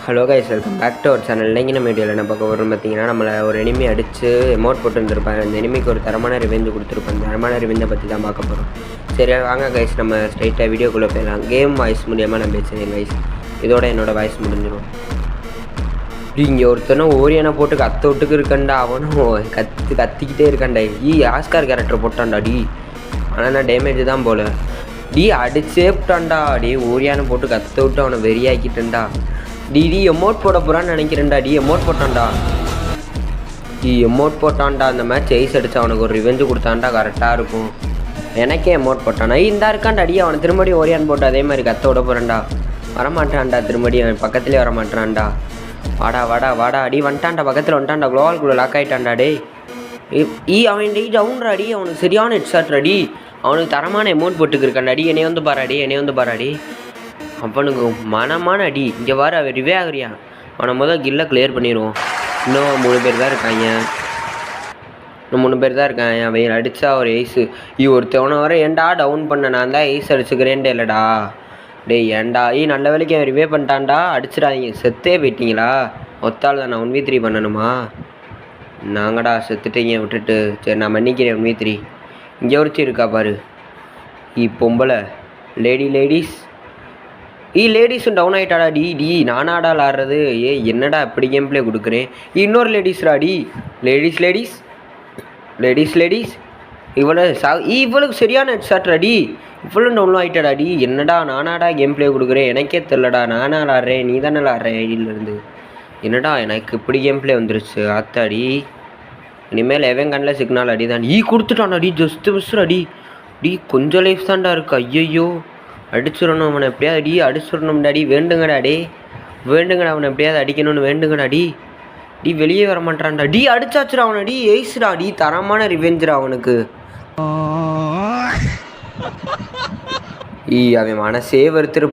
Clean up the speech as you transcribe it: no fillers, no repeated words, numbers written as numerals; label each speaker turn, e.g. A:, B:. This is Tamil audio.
A: Hello guys, welcome back to our channel. இன்றைக்கி நம்ம வீடியோவில் என்ன பார்க்க வரோம் பார்த்தீங்கன்னா, நம்மளை ஒரு எனிமி அடித்து எமௌண்ட் போட்டு வந்துருப்பாங்க. அந்த எனிமிக்கு ஒரு தரமான ரிவெஞ்சு கொடுத்துருப்பாங்க. தரமான ரிவெஞ்சை பற்றி தான் பார்க்க போகிறோம். சரி வாங்க கைஸ், நம்ம ஸ்ட்ரைட்டாக வீடியோக்குள்ளே போயிடலாம். கேம் வாய்ஸ் மூலியமாக நான் பேசுகிறேன் கைஸ். இதோட என்னோடய வாய்ஸ் முடிஞ்சிடும். இங்கே ஒருத்தனும் ஓரியனை போட்டு கத்த விட்டுக்கு இருக்கண்டா. அவனும் கத்திக்கிட்டே இருக்காண்டா. ஆஸ்கார் கேரக்டர் போட்டான்டா டி. ஆனால் நான் டேமேஜ் தான் போல டி. அடிச்சே விட்டான்டா டி. ஓரியானை போட்டு கத்த விட்டு அவனை வெறியாக்கிட்டேன்டா. டி எமௌண்ட் போட போகிறான்னு நினைக்கிறேன்டா. எமௌண்ட் போட்டான்டா. எமௌண்ட் போட்டான்டா. அந்த மேட்ச் ஐஸ் அடிச்சு அவனுக்கு ஒரு ரிவெஞ்சு கொடுத்தான்டா கரெக்டாக இருக்கும். எனக்கே எமௌண்ட் போட்டான். இந்தா இருக்கான்டா டி. அவனை திரும்படி ஓரியான் போட்டு அதே மாதிரி கத்த விட போகிறேன்டா. வரமாட்டான்டா. திரும்படி அவன் பக்கத்துலேயே வரமாட்டான்டா. வாடா வாடா வாடா அடி. வந்துட்டான்டா. பக்கத்தில் வந்துட்டான்டா. குளோவால்குள்ளே லாக் ஆகிட்டான்டா டே. அவன் டே டவுன்டா டி. அவனுக்கு சரியான ஹெட் ஷாட் ரெடி. அவனுக்கு தரமான எமௌண்ட் போட்டுக்கிருக்கான்டா டி. என்னைய வந்து பாராடி. அவனுக்கு மனமான அடி. இங்கே வர அவன் ரிவே ஆகுறியா? அவனை முதல் கில்லை கிளியர் பண்ணிடுவோம். இன்னும் 3 பேர் தான் இருக்காங்க. அவன் அடித்தா ஒரு எய்ஸு. ஒருத்தவனை வர ஏன்டா டவுன் பண்ண? நான் தான் எய்ஸ் அடிச்சுக்கிறேன்டே இல்லைடா. டேய் ஏன்டா? நல்ல வேலைக்கு அவன் ரிவே பண்ணிட்டான்டா. அடிச்சிடாதீங்க. செத்தே போயிட்டீங்களா? ஒத்தாள் தான். நான் 1v3 பண்ணணுமா? நாங்கடா செத்துட்டீங்க விட்டுட்டு. சரி நான் மன்னிக்கிறேன் 1v3. இங்கே ஒருத்தி இருக்கா பாரு. பொம்பளை லேடிஸ் லேடிஸும் டவுன் ஆகிட்டாடா டி. நானாடா விளாட்றது? என்னடா இப்படி கேம் பிளே கொடுக்குறேன். இன்னொரு லேடிஸ்டா டி. லேடிஸ் இவளுக்கு சரியான ஹெட் ஷாட் டி. இவ்வளோ டவுன் ஆகிட்டாடா டி. என்னடா நானாடா கேம் பிளே கொடுக்குறேன்? எனக்கே தெரிலடா. நானா விளாட்றேன், நீ தானே விளாட்றேன் ஐடியிலேருந்து. என்னடா எனக்கு இப்படி கேம் பிளே வந்துருச்சு ஆத்தாடி. இனிமேல் எவன் கண்ணில் சிக்னால் அடி தான். கொடுத்துட்டான்டா டி. ஜஸ்ட்டு மிஸ்ரா டி. கொஞ்சம் லைஃப் தான்டா இருக்கு. ஐயோ அடிச்சிடணும் அவனை எப்படியாவது டி. அடிச்சிடணும்டா டி. வேண்டுங்கடா அவனை எப்படியாவது அடிக்கணும்னு வேண்டுங்கடா டி. வெளியே வர மாட்டான்டா டி. அடிச்சாச்சுடா அவனை டி. எய்ஸ்டா டி. தரமான ரிவெஞ்சுடா அவனுக்கு. அவன் மனசே வருத்திரு